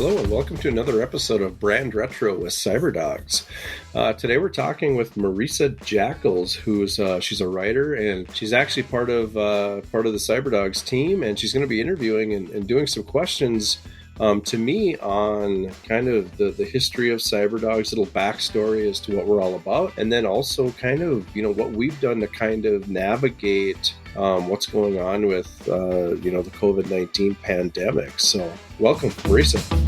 Hello and welcome to another episode of Brand Retro with Cyberdogz. Today we're talking with Marisa Jackels, who's she's a writer and she's actually part of the Cyberdogz team, and she's going to be interviewing and doing some questions to me on kind of the history of Cyberdogz, little backstory as to what we're all about, and then also kind of what we've done to kind of navigate what's going on with the COVID-19 pandemic. So welcome, Marisa.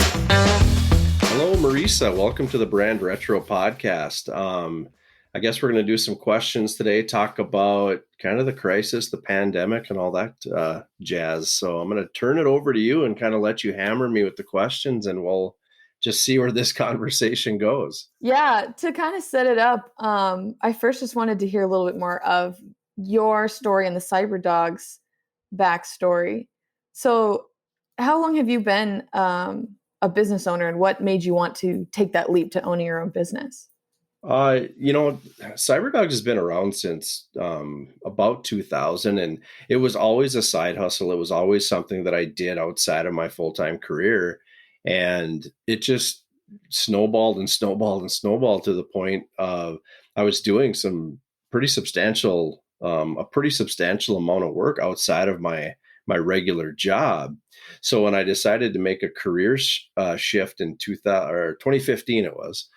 Hello, Marisa. Welcome to the Brand Retro podcast. I guess we're going to do some questions today, talk about kind of the crisis, the pandemic, and all that jazz. So I'm going to turn it over to you and kind of let you hammer me with the questions, and we'll just see where this conversation goes. Yeah, to kind of set it up, I first just wanted to hear a little bit more of your story and the Cyberdogz backstory. So how long have you been a business owner, and what made you want to take that leap to owning your own business? Cyberdogz has been around since about 2000, and it was always a side hustle. It was always something that I did outside of my full-time career, and it just snowballed and snowballed and snowballed to the point of I was doing some pretty substantial, a pretty substantial amount of work outside of my regular job. So when I decided to make a career shift in 2015, it was.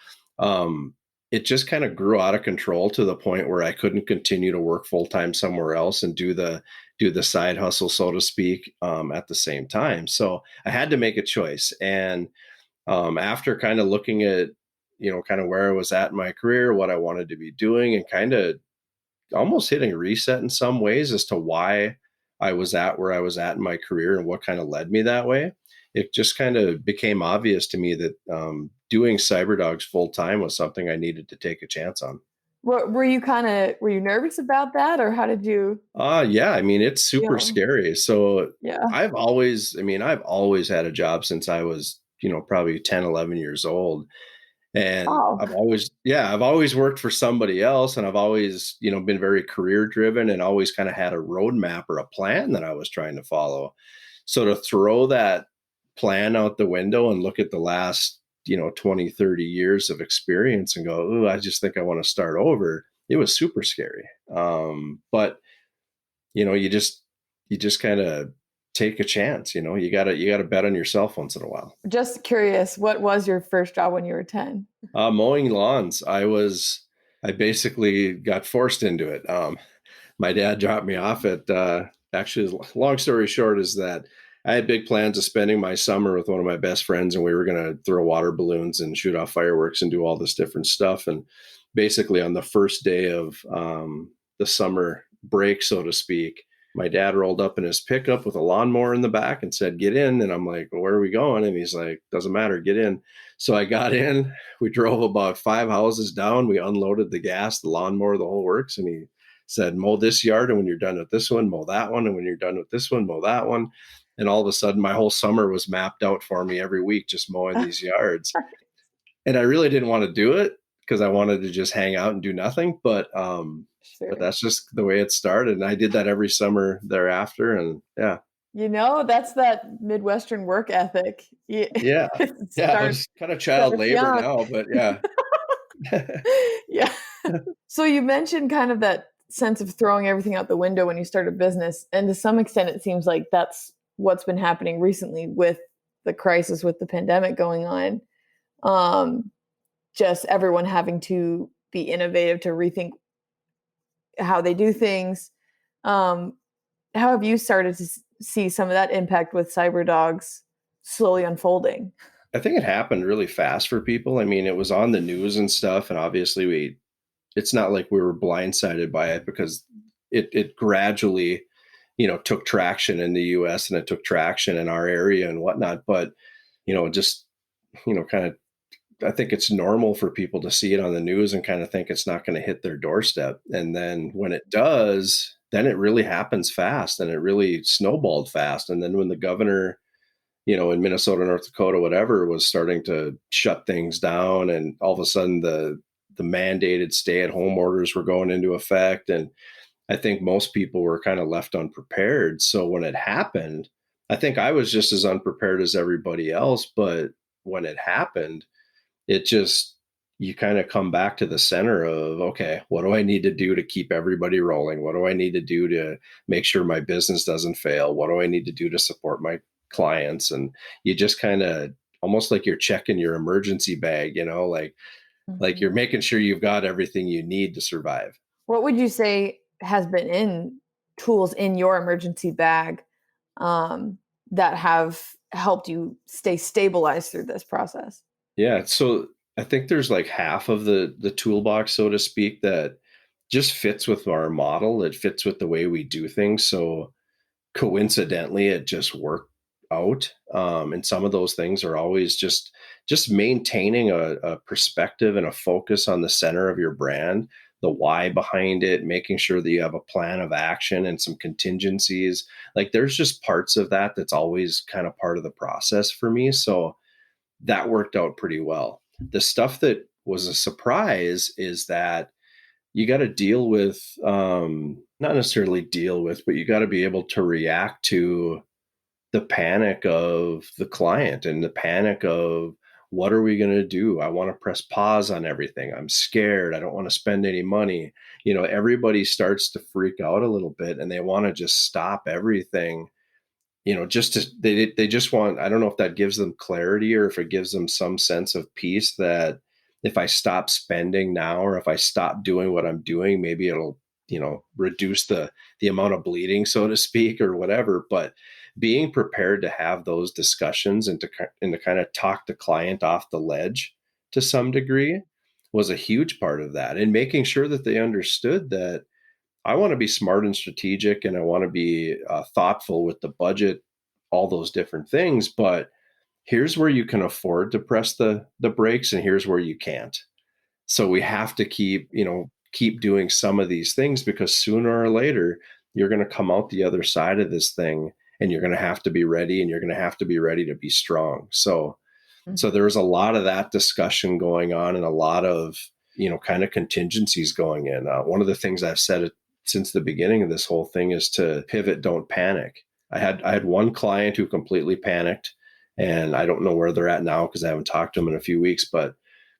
It just kind of grew out of control to the point where I couldn't continue to work full time somewhere else and do the side hustle, so to speak, at the same time. So I had to make a choice. And after kind of looking at, kind of where I was at in my career, what I wanted to be doing, and kind of almost hitting reset in some ways as to why I was at where I was at in my career and what kind of led me that way, it just kind of became obvious to me that doing Cyberdogz full time was something I needed to take a chance on. Were you nervous about that, or how did you? Yeah, I mean, it's super scary. So yeah, I've always had a job since I was, probably 10, 11 years old. And I've always worked for somebody else, and I've always, been very career driven and always kind of had a roadmap or a plan that I was trying to follow. So to throw that plan out the window and look at the last, 20, 30 years of experience and go, "Ooh, I just think I want to start over." It was super scary. But you just kind of take a chance. You gotta bet on yourself once in a while. Just curious, what was your first job when you were 10? Mowing lawns. I basically got forced into it. My dad dropped me off at, actually, long story short is that I had big plans of spending my summer with one of my best friends, and we were going to throw water balloons and shoot off fireworks and do all this different stuff. And basically on the first day of the summer break, so to speak, my dad rolled up in his pickup with a lawnmower in the back and said, "Get in." And I'm like, "Well, where are we going?" And he's like, "Doesn't matter, get in." So I got in. We drove about 5 houses down. We unloaded the gas, the lawnmower, the whole works. And he said, "Mow this yard. And when you're done with this one, mow that one. And when you're done with this one, mow that one." And all of a sudden, my whole summer was mapped out for me every week, just mowing these yards. And I really didn't want to do it because I wanted to just hang out and do nothing. But that's just the way it started. And I did that every summer thereafter. And yeah. That's that Midwestern work ethic. Yeah. It's kind of child labor now, but yeah. Yeah. So you mentioned kind of that sense of throwing everything out the window when you start a business. And to some extent, it seems like that's what's been happening recently with the crisis, with the pandemic going on. Just everyone having to be innovative, to rethink how they do things. How have you started to see some of that impact with Cyberdogz slowly unfolding? I think it happened really fast for people. I mean, it was on the news and stuff, and obviously it's not like we were blindsided by it because it gradually, took traction in the US and it took traction in our area and whatnot. But, kind of, I think it's normal for people to see it on the news and kind of think it's not going to hit their doorstep. And then when it does, then it really happens fast and it really snowballed fast. And then when the governor, in Minnesota, North Dakota, whatever, was starting to shut things down, and all of a sudden the mandated stay-at-home orders were going into effect. And I think most people were kind of left unprepared. So when it happened, I think I was just as unprepared as everybody else, but when it happened, it just, you kind of come back to the center of, okay, what do I need to do to keep everybody rolling? What do I need to do to make sure my business doesn't fail? What do I need to do to support my clients? And you just kind of, almost like you're checking your emergency bag, like you're Mhm. making sure you've got everything you need to survive. What would you say has been in tools in your emergency bag um, that have helped you stay stabilized through this process? Yeah. So I think there's like half of the toolbox, so to speak, that just fits with our model. It fits with the way we do things. So coincidentally, it just worked out. And some of those things are always just maintaining a perspective and a focus on the center of your brand, the why behind it, making sure that you have a plan of action and some contingencies. Like there's just parts of that that's always kind of part of the process for me. So that worked out pretty well. The stuff that was a surprise is that you got to deal with, not necessarily deal with, but you got to be able to react to the panic of the client and the panic of, what are we going to do? I want to press pause on everything. I'm scared. I don't want to spend any money. Everybody starts to freak out a little bit and they want to just stop everything, just to, they just want, I don't know if that gives them clarity or if it gives them some sense of peace that if I stop spending now, or if I stop doing what I'm doing, maybe it'll, reduce the amount of bleeding, so to speak, or whatever. But being prepared to have those discussions and to kind of talk the client off the ledge to some degree was a huge part of that, and making sure that they understood that I want to be smart and strategic, and I want to be thoughtful with the budget, all those different things. But here's where you can afford to press the brakes, and here's where you can't. So we have to keep doing some of these things, because sooner or later you're going to come out the other side of this thing, and you're going to have to be ready, and you're going to have to be ready to be strong. So there was a lot of that discussion going on, and a lot of, kind of contingencies going in. One of the things I've said since the beginning of this whole thing is to pivot, don't panic. I had one client who completely panicked, and I don't know where they're at now because I haven't talked to them in a few weeks, but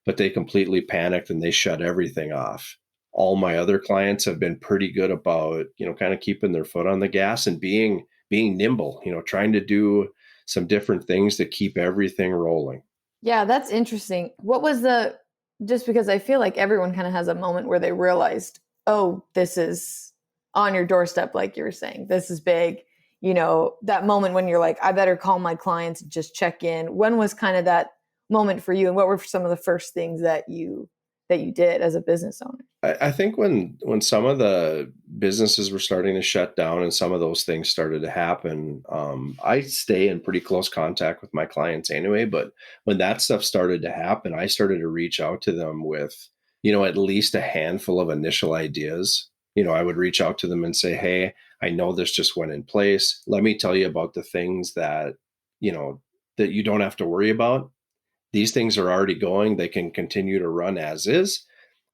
they completely panicked and they shut everything off. All my other clients have been pretty good about, kind of keeping their foot on the gas and being nimble, trying to do some different things to keep everything rolling. Yeah, that's interesting. What was just because I feel like everyone kind of has a moment where they realized, oh, this is on your doorstep, like you were saying, this is big. That moment when you're like, I better call my clients and just check in. When was kind of that moment for you? And what were some of the first things that you did as a business owner? I think when some of the businesses were starting to shut down and some of those things started to happen, I stay in pretty close contact with my clients anyway. But when that stuff started to happen, I started to reach out to them with, at least a handful of initial ideas. I would reach out to them and say, hey, I know this just went in place. Let me tell you about the things that you don't have to worry about. These things are already going. They can continue to run as is.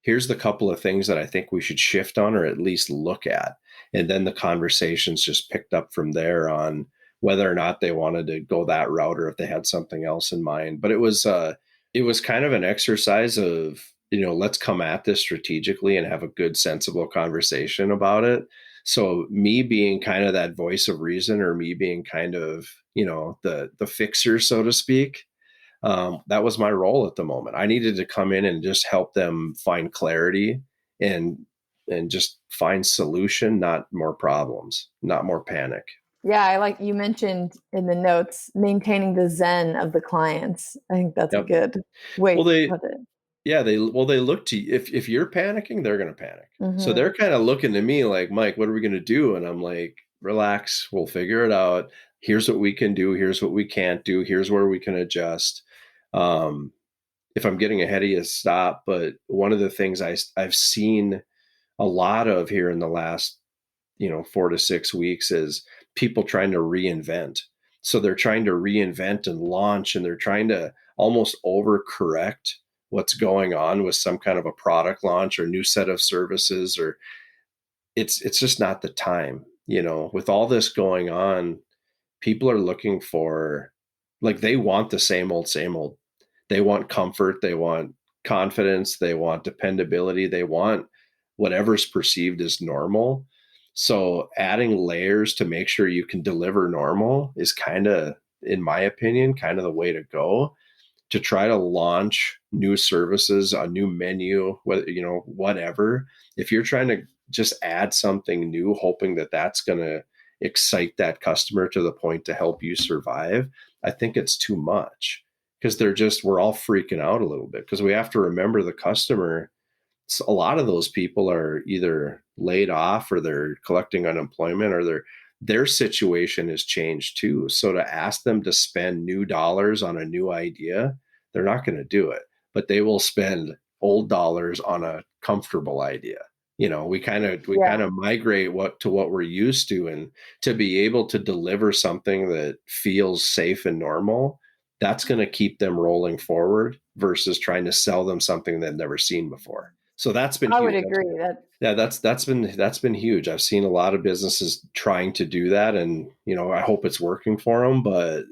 Here's the couple of things that I think we should shift on, or at least look at. And then the conversations just picked up from there on whether or not they wanted to go that route or if they had something else in mind. But it was kind of an exercise of, let's come at this strategically and have a good, sensible conversation about it. So me being kind of that voice of reason, or me being kind of, the fixer, so to speak, that was my role at the moment. I needed to come in and just help them find clarity and just find solution, not more problems, not more panic. Yeah, I like you mentioned in the notes, maintaining the zen of the clients. I think that's a Yep. good way Well, to put it. they look to you. If you're panicking, they're going to panic. So Mhm. they're kind of looking to me like, Mike, what are we going to do? And I'm like, relax, we'll figure it out. Here's what we can do. Here's what we can't do. Here's where we can adjust. Um, if I'm getting ahead of you, stop. But one of the things I've seen a lot of here in the last 4 to 6 weeks is people trying to reinvent. So they're trying to reinvent and launch, and they're trying to almost overcorrect what's going on with some kind of a product launch or new set of services, or it's just not the time. With all this going on, people are looking for, like, they want the same old, same old. They want comfort, they want confidence, they want dependability, they want whatever's perceived as normal. So adding layers to make sure you can deliver normal is kind of, in my opinion, kind of the way to go to try to launch new services, a new menu, whatever. If you're trying to just add something new, hoping that that's going to excite that customer to the point to help you survive, I think it's too much, because we're all freaking out a little bit, because we have to remember the customer. So a lot of those people are either laid off or they're collecting unemployment, or their situation has changed too. So to ask them to spend new dollars on a new idea, they're not going to do it, but they will spend old dollars on a comfortable idea. We kind of migrate what we're used to, and to be able to deliver something that feels safe and normal, that's going to keep them rolling forward versus trying to sell them something they've never seen before. So that's been I would huge. agree that. Yeah, that's been huge. I've seen a lot of businesses trying to do that, and I hope it's working for them, but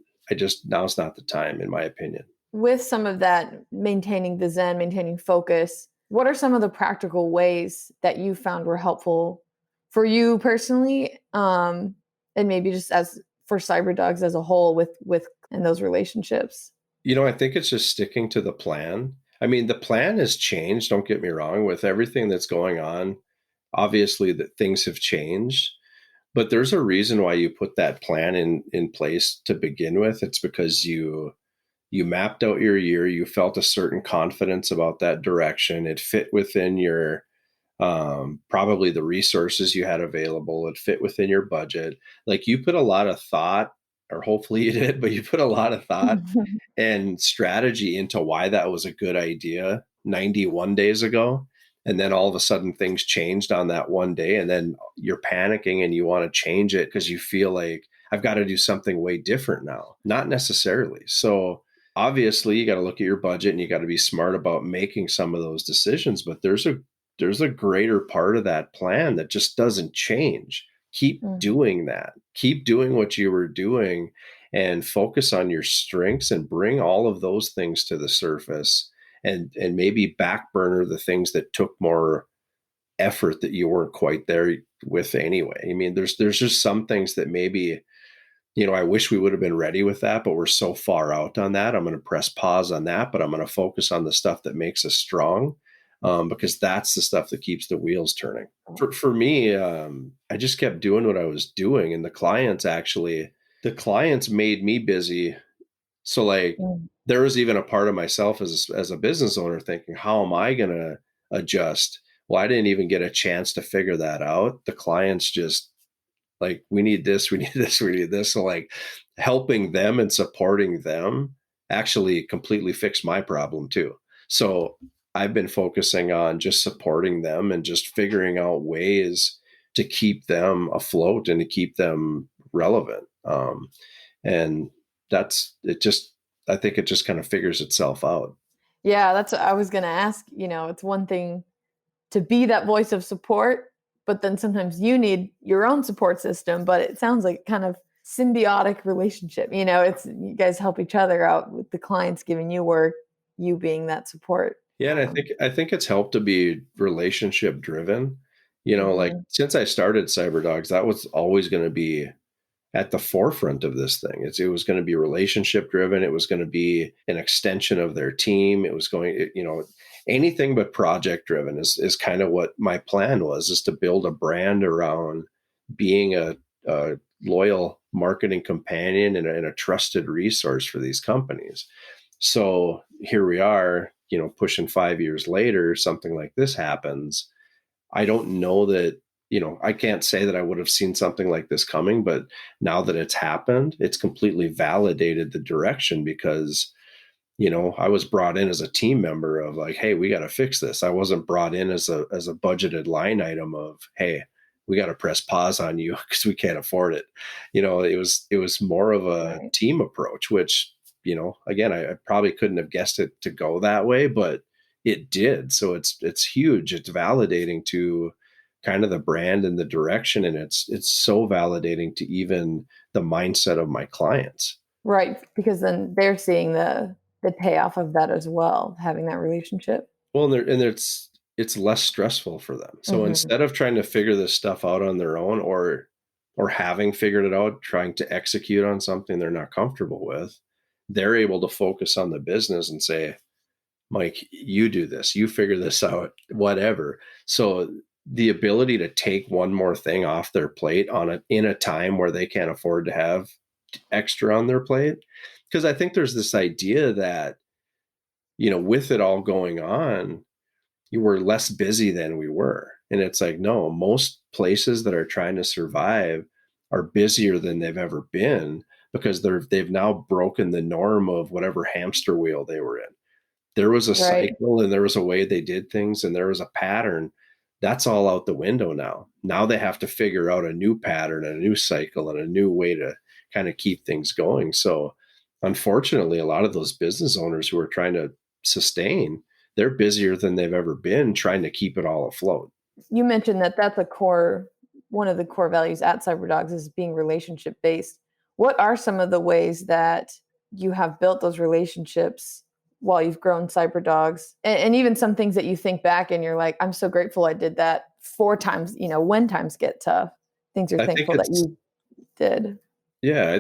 now's not the time, in my opinion. With some of that, maintaining the zen, maintaining focus, what are some of the practical ways that you found were helpful for you personally, and maybe just as for Cyberdogz as a whole with and those relationships? I think it's just sticking to the plan. I mean, the plan has changed, don't get me wrong, with everything that's going on. Obviously, that things have changed, but there's a reason why you put that plan in place to begin with. It's because you mapped out your year, you felt a certain confidence about that direction. It fit within your probably the resources you had available. It fit within your budget. Like, you put a lot of thought, or hopefully you did, but you put a lot of thought and strategy into why that was a good idea 91 days ago. And then all of a sudden things changed on that one day. And then you're panicking and you want to change it because you feel like, I've got to do something way different now. Not necessarily. So obviously you got to look at your budget and you got to be smart about making some of those decisions. But there's a greater part of that plan that just doesn't change. Keep doing that. Keep doing what you were doing, and focus on your strengths and bring all of those things to the surface, and maybe back burner the things that took more effort that you weren't quite there with anyway. I mean, there's just some things that maybe, I wish we would have been ready with that, but we're so far out on that. I'm going to press pause on that, but I'm going to focus on the stuff that makes us strong, because that's the stuff that keeps the wheels turning. For me, I just kept doing what I was doing, and the clients made me busy. So like, there was even a part of myself as a business owner thinking, how am I going to adjust? Well, I didn't even get a chance to figure that out. The clients just like, we need this, we need this, we need this. So like, helping them and supporting them actually completely fixed my problem too. So I've been focusing on just supporting them and just figuring out ways to keep them afloat and to keep them relevant. And that's it. I think it just kind of figures itself out. Yeah, that's what I was going to ask. It's one thing to be that voice of support, but then sometimes you need your own support system. But it sounds like kind of symbiotic relationship. It's, you guys help each other out with the clients giving you work, you being that support. Yeah, and I think it's helped to be relationship driven. Like, since I started Cyberdogz, that was always going to be at the forefront of this thing. It was going to be relationship driven. It was going to be an extension of their team. It was going, anything but project driven is kind of what my plan was, is to build a brand around being a loyal marketing companion and a trusted resource for these companies. So here we are, pushing 5 years later, something like this happens. I don't know that, I can't say that I would have seen something like this coming, but now that it's happened, it's completely validated the direction, because, I was brought in as a team member of like, hey, we got to fix this. I wasn't brought in as a budgeted line item of, hey, we got to press pause on you because we can't afford it. It was more of a team approach, which, again, I probably couldn't have guessed it to go that way, but it did. So it's huge. It's validating to kind of the brand and the direction. And it's so validating to even the mindset of my clients. Right. Because then they're seeing the the payoff of that as well, having that relationship. Well, it's less stressful for them. So Mm-hmm. instead of trying to figure this stuff out on their own, or having figured it out, trying to execute on something they're not comfortable with, they're able to focus on the business and say, Mike, you do this, you figure this out, whatever. So the ability to take one more thing off their plate in a time where they can't afford to have extra on their plate. Because I think there's this idea that, with it all going on, you were less busy than we were. And it's like, no, most places that are trying to survive are busier than they've ever been because they've now broken the norm of whatever hamster wheel they were in. There was a Right. cycle and there was a way they did things and there was a pattern. That's all out the window now. Now they have to figure out a new pattern and a new cycle and a new way to kind of keep things going. So unfortunately, a lot of those business owners who are trying to sustain, they're busier than they've ever been trying to keep it all afloat. You mentioned that that's one of the core values at Cyberdogz is being relationship based. What are some of the ways that you have built those relationships while you've grown Cyberdogz? And even some things that you think back and you're like, I'm so grateful I did that 4 times, when times get tough, things you're I think thankful that it's, you did. yeah,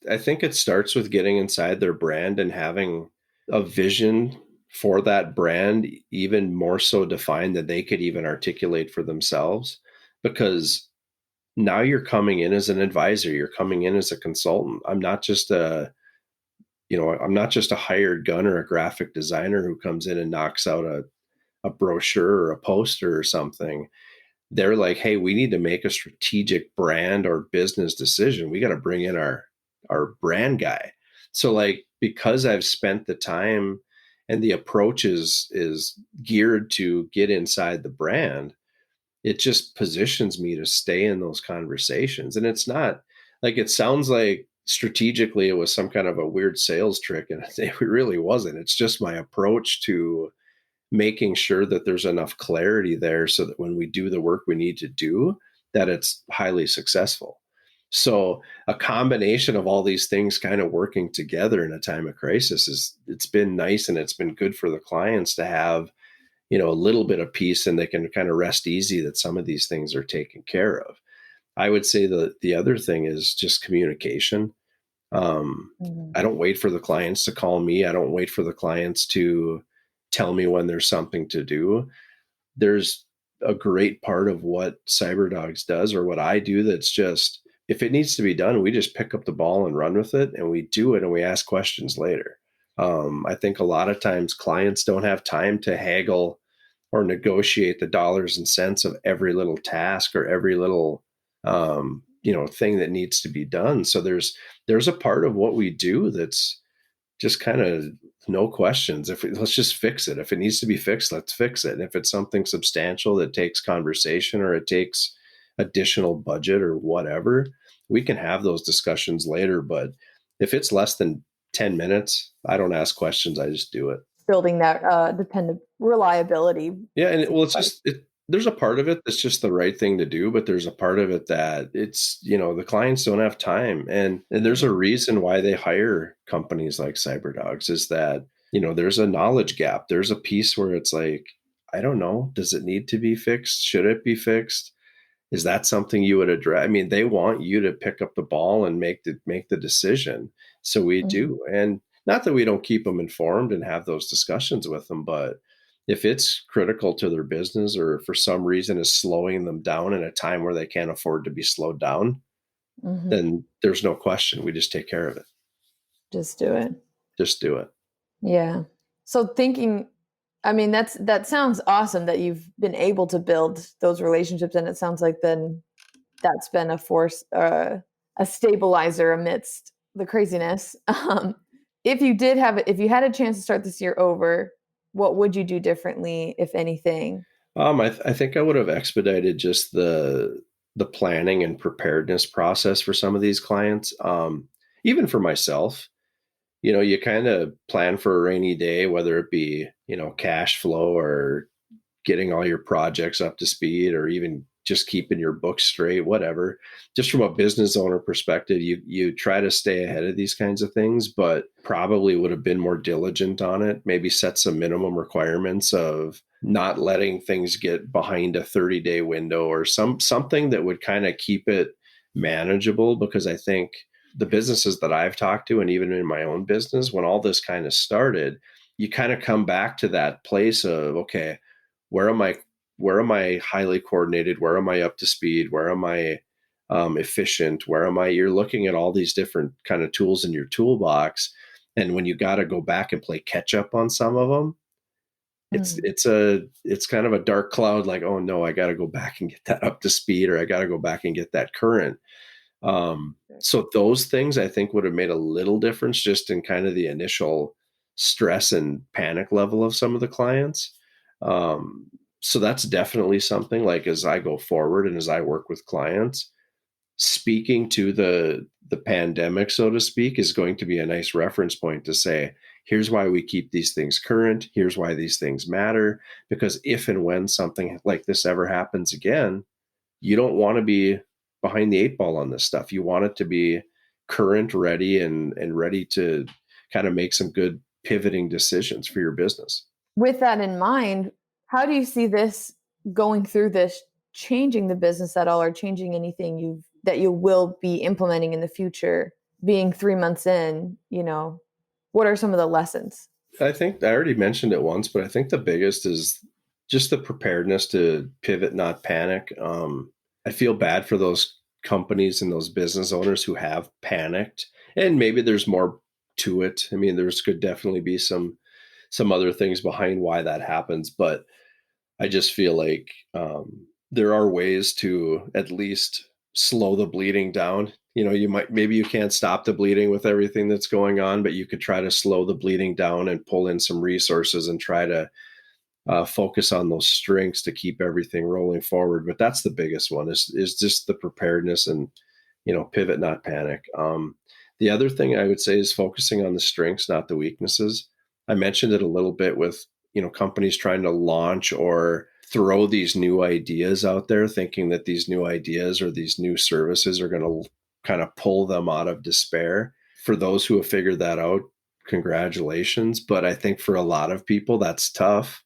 I think it starts with getting inside their brand and having a vision for that brand even more so defined than they could even articulate for themselves. Because now you're coming in as an advisor, you're coming in as a consultant. I'm not just a hired gun or a graphic designer who comes in and knocks out a brochure or a poster or something. They're like, hey, we need to make a strategic brand or business decision. We got to bring in our brand guy. So like, because I've spent the time and the approach is geared to get inside the brand, it just positions me to stay in those conversations. And it's not like, it sounds like strategically it was some kind of a weird sales trick, and it really wasn't. It's just my approach to making sure that there's enough clarity there so that when we do the work we need to do, that it's highly successful. So a combination of all these things kind of working together in a time of crisis it's been nice, and it's been good for the clients to have, a little bit of peace, and they can kind of rest easy that some of these things are taken care of. I would say the other thing is just communication. Mhm. I don't wait for the clients to call me. I don't wait for the clients to tell me when there's something to do. There's a great part of what Cyberdogz does, or what I do, that's just, if it needs to be done, we just pick up the ball and run with it, and we do it, and we ask questions later. I think a lot of times clients don't have time to haggle or negotiate the dollars and cents of every little task or every little thing that needs to be done. So there's a part of what we do that's just kind of no questions. Let's just fix it. If it needs to be fixed, let's fix it. And if it's something substantial that takes conversation or it takes additional budget or whatever, we can have those discussions later. But if it's less than 10 minutes, I don't ask questions. I just do it. Building that dependent reliability. Yeah, and Seems like. there's a part of it that's just the right thing to do, but there's a part of it that it's, the clients don't have time. And there's a reason why they hire companies like Cyberdogz, is that, there's a knowledge gap. There's a piece where it's like, I don't know, does it need to be fixed? Should it be fixed? Is that something you would address? I mean, they want you to pick up the ball and make the decision. So we Mhm. do. And not that we don't keep them informed and have those discussions with them, but if it's critical to their business or for some reason is slowing them down in a time where they can't afford to be slowed down, Mhm. then there's no question. We just take care of it. Just do it. Just do it. Yeah. So thinking, I mean, that sounds awesome that you've been able to build those relationships, and it sounds like then that's been a force, a stabilizer amidst the craziness. If you had a chance to start this year over, what would you do differently, if anything? I think I would have expedited just the planning and preparedness process for some of these clients. Even for myself, you kind of plan for a rainy day, whether it be, cash flow or getting all your projects up to speed, or even just keeping your books straight, whatever. Just from a business owner perspective, you try to stay ahead of these kinds of things, but probably would have been more diligent on it. Maybe set some minimum requirements of not letting things get behind a 30-day window, or something that would kind of keep it manageable. Because I think the businesses that I've talked to, and even in my own business, when all this kind of started, you kind of come back to that place of, okay, where am I highly coordinated? Where am I up to speed? Where am I efficient? Where am I? You're looking at all these different kind of tools in your toolbox, and when you got to go back and play catch up on some of them, it's kind of a dark cloud. Like, oh no, I got to go back and get that up to speed, or I got to go back and get that current. So those things I think would have made a little difference just in kind of the initial stress and panic level of some of the clients. So that's definitely something, like, as I go forward and as I work with clients, speaking to the pandemic, so to speak, is going to be a nice reference point to say, here's why we keep these things current. Here's why these things matter. Because if and when something like this ever happens again, you don't want to be behind the eight ball on this stuff. You want it to be current, ready, and ready to kind of make some good pivoting decisions for your business. With that in mind, how do you see this going through this changing the business at all, or changing anything that you will be implementing in the future? Being 3 months in, what are some of the lessons? I think I already mentioned it once, but I think the biggest is just the preparedness to pivot, not panic. I feel bad for those companies and those business owners who have panicked, and maybe there's more to it. I mean, there's could definitely be some other things behind why that happens, but I just feel like there are ways to at least slow the bleeding down. Maybe you can't stop the bleeding with everything that's going on, but you could try to slow the bleeding down and pull in some resources and try to focus on those strengths to keep everything rolling forward. But that's the biggest one, is just the preparedness and, pivot, not panic. The other thing I would say is focusing on the strengths, not the weaknesses. I mentioned it a little bit with, companies trying to launch or throw these new ideas out there, thinking that these new ideas or these new services are going to kind of pull them out of despair. For those who have figured that out, congratulations. But I think for a lot of people, that's tough.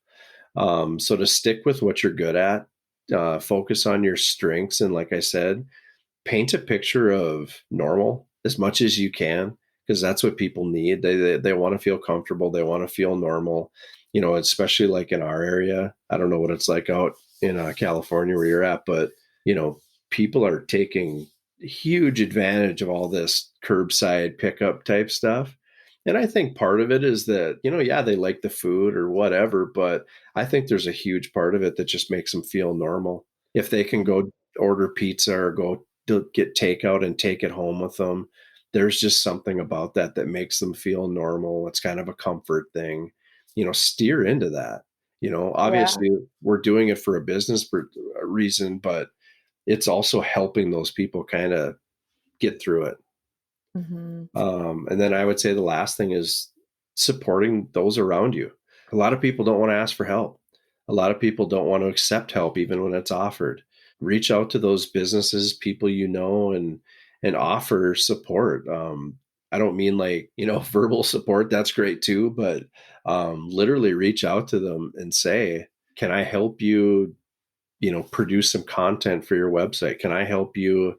So to stick with what you're good at, focus on your strengths. And like I said, paint a picture of normal as much as you can, because that's what people need. They want to feel comfortable. They want to feel normal, especially like in our area. I don't know what it's like out in California where you're at, but, people are taking huge advantage of all this curbside pickup type stuff. And I think part of it is that, yeah, they like the food or whatever, but I think there's a huge part of it that just makes them feel normal. If they can go order pizza or go to get takeout and take it home with them, there's just something about that makes them feel normal. It's kind of a comfort thing. Steer into that. Yeah. Obviously we're doing it for a business reason, but it's also helping those people kind of get through it. Mm-hmm. And then I would say the last thing is supporting those around you. A lot of people don't want to ask for help. A lot of people don't want to accept help even when it's offered. Reach out to those businesses, people and offer support. I don't mean like, verbal support. That's great too, but literally reach out to them and say, can I help you, produce some content for your website? Can I help you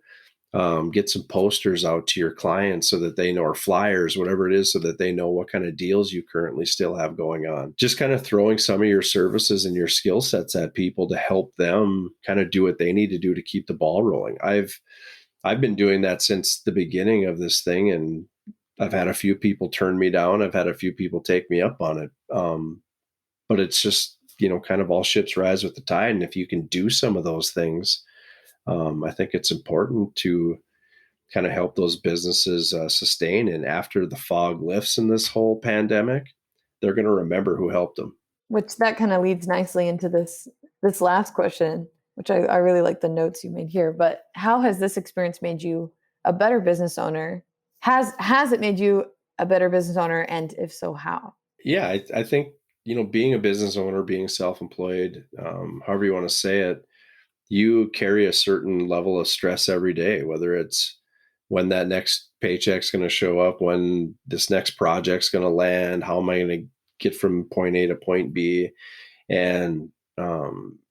get some posters out to your clients so that they know, or flyers, whatever it is, so that they know what kind of deals you currently still have going on. Just kind of throwing some of your services and your skill sets at people to help them kind of do what they need to do to keep the ball rolling. I've been doing that since the beginning of this thing, and I've had a few people turn me down. I've had a few people take me up on it. But it's just, kind of all ships rise with the tide. And if you can do some of those things, I think it's important to kind of help those businesses sustain. And after the fog lifts in this whole pandemic, they're going to remember who helped them. Which that kind of leads nicely into this last question, which I really like the notes you made here. But how has this experience made you a better business owner? Has it made you a better business owner? And if so, how? Yeah, I think, being a business owner, being self-employed, however you want to say it, you carry a certain level of stress every day, whether it's when that next paycheck's going to show up, when this next project's going to land, how am I going to get from point A to point B? And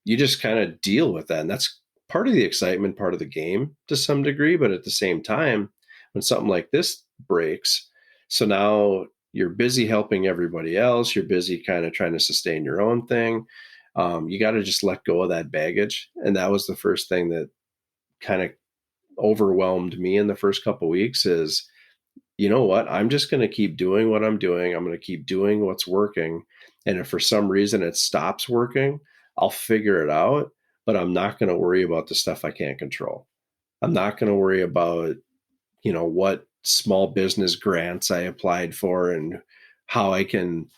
you just kind of deal with that. And that's part of the excitement, part of the game to some degree. But at the same time, when something like this breaks, so now you're busy helping everybody else, you're busy kind of trying to sustain your own thing. You got to just let go of that baggage. And that was the first thing that kind of overwhelmed me in the first couple of weeks is, you know what? I'm just going to keep doing what I'm doing. I'm going to keep doing what's working. And if for some reason it stops working, I'll figure it out, but I'm not going to worry about the stuff I can't control. I'm not going to worry about, what small business grants I applied for and how I can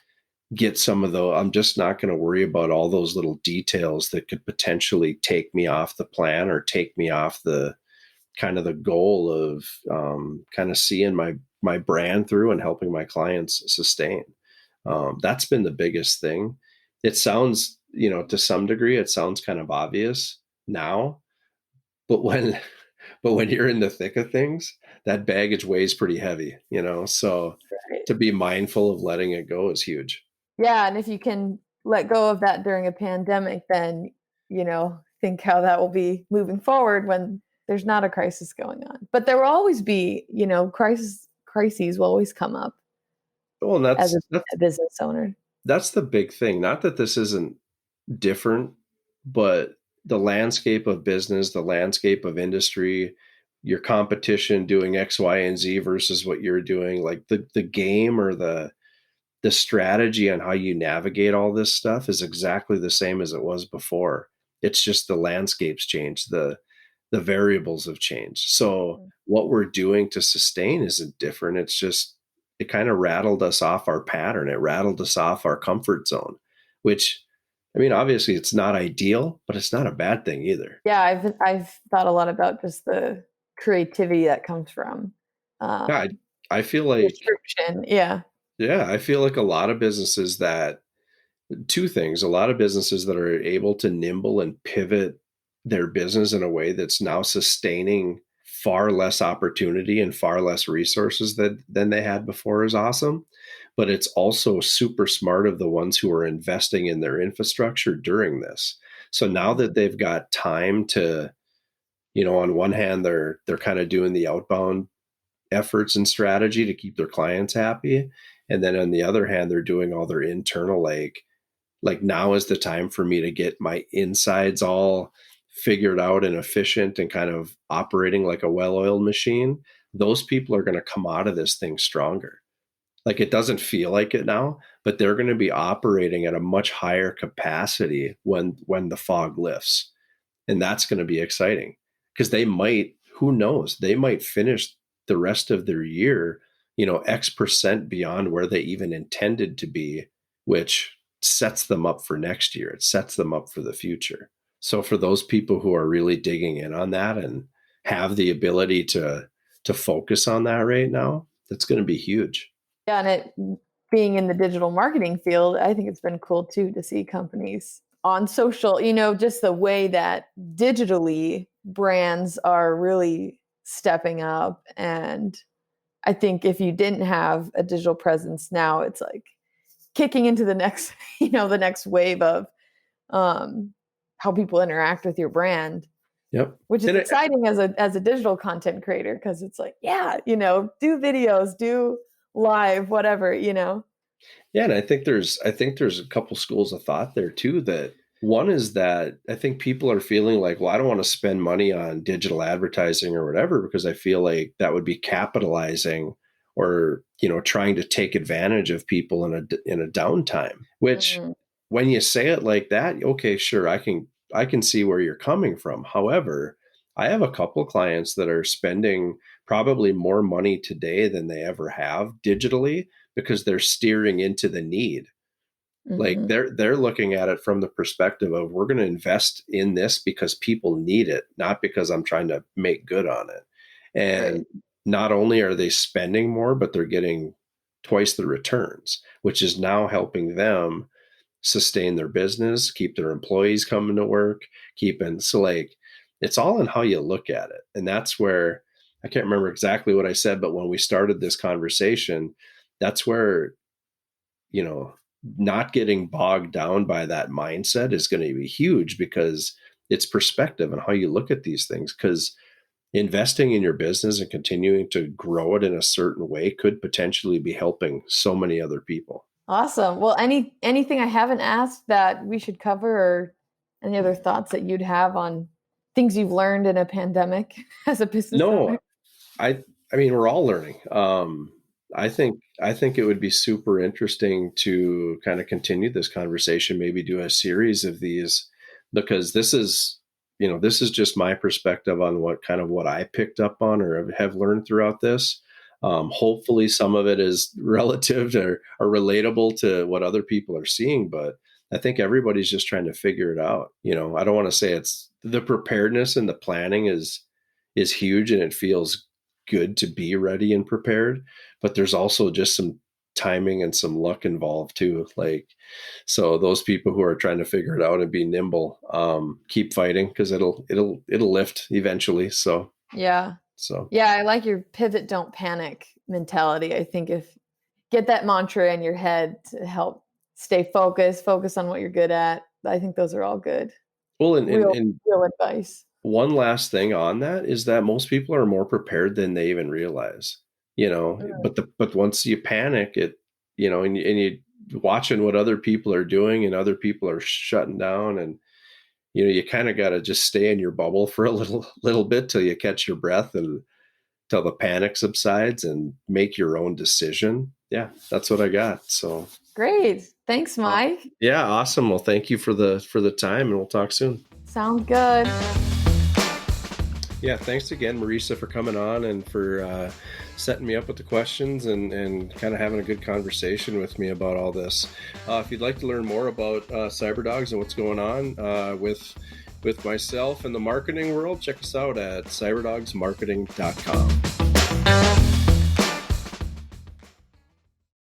get some of those. I'm just not going to worry about all those little details that could potentially take me off the plan or take me off the kind of the goal of kind of seeing my brand through and helping my clients sustain. That's been the biggest thing. It sounds, to some degree, it sounds kind of obvious now, but when but when you're in the thick of things, that baggage weighs pretty heavy, So Right. to be mindful of letting it go is huge. Yeah, and if you can let go of that during a pandemic, then, think how that will be moving forward when there's not a crisis going on. But there will always be, crises will always come up Well, and as that's a business owner. that's the big thing. Not that this isn't different, but the landscape of business, the landscape of industry, your competition doing X, Y, and Z versus what you're doing, like the game or the strategy on how you navigate all this stuff is exactly the same as it was before. It's just the landscape's changed, the variables have changed. So what we're doing to sustain isn't different. It's just it kind of rattled us off our pattern. It rattled us off our comfort zone, which I mean, obviously it's not ideal, but it's not a bad thing either. Yeah, I've thought a lot about just the creativity that comes from Yeah, um, I feel like restriction. Yeah. yeah, I feel like a lot of businesses that two things, a lot of businesses that are able to nimble and pivot their business in a way that's now sustaining far less opportunity and far less resources than they had before is awesome. But it's also super smart of the ones who are investing in their infrastructure during this. So now that they've got time to, on one hand, they're kind of doing the outbound efforts and strategy to keep their clients happy. And then on the other hand, they're doing all their internal like now is the time for me to get my insides all figured out and efficient and kind of operating like a well-oiled machine. Those people are going to come out of this thing stronger. Like it doesn't feel like it now, but they're going to be operating at a much higher capacity when the fog lifts. And that's going to be exciting because they might, who knows, they might finish the rest of their year, X% beyond where they even intended to be, which sets them up for next year. It sets them up for the future. So for those people who are really digging in on that and have the ability to focus on that right now, that's going to be huge. Yeah, and it being in the digital marketing field, I think it's been cool too to see companies on social, just the way that digitally brands are really stepping up. And I think if you didn't have a digital presence now, it's like kicking into the next, the next wave of um, how people interact with your brand, Yep. which is And exciting as a digital content creator because it's like, yeah, do videos, do live, whatever. Yeah, and I think there's a couple schools of thought there too. That one is that I think people are feeling like, well, I don't want to spend money on digital advertising or whatever because I feel like that would be capitalizing or trying to take advantage of people in a downtime. Which, Mhm. when you say it like that, okay, sure, I can see where you're coming from. However, I have a couple clients that are spending probably more money today than they ever have digitally because they're steering into the need. Like Mhm. they're looking at it from the perspective of we're going to invest in this because people need it, not because I'm trying to make good on it. Right. And not only are they spending more, but they're getting twice the returns, which is now helping them sustain their business, keep their employees coming to work, so like it's all in how you look at it. And that's where I can't remember exactly what I said, but when we started this conversation, that's where, not getting bogged down by that mindset is going to be huge, because it's perspective and how you look at these things. Because investing in your business and continuing to grow it in a certain way could potentially be helping so many other people. Awesome. Well, anything I haven't asked that we should cover, or any other thoughts that you'd have on things you've learned in a pandemic as a business owner? No, I mean, we're all learning. I think it would be super interesting to kind of continue this conversation, maybe do a series of these, because this is just my perspective on what I picked up on or have learned throughout this. Hopefully some of it is relative to, or relatable to what other people are seeing, but I think everybody's just trying to figure it out. I don't want to say it's the preparedness and the planning is huge, and it feels good to be ready and prepared, but there's also just some timing and some luck involved too. Like, so those people who are trying to figure it out and be nimble, keep fighting, because it'll lift eventually. Yeah. So Yeah, I like your pivot, don't panic mentality. I think if get that mantra in your head to help stay focus on what you're good at. I think those are all good. Well, Real advice. one last thing on that is that most people are more prepared than they even realize, but once you panic it, and you watching what other people are doing and other people are shutting down, and you kind of got to just stay in your bubble for a little bit till you catch your breath and till the panic subsides and make your own decision. Yeah, that's what I got. So great. Thanks, Mike. Yeah, awesome. Well, thank you for the time, and we'll talk soon. Sounds good. Yeah, thanks again, Marisa, for coming on and for setting me up with the questions and kind of having a good conversation with me about all this. If you'd like to learn more about Cyberdogz and what's going on with myself and the marketing world, check us out at cyberdogzmarketing.com.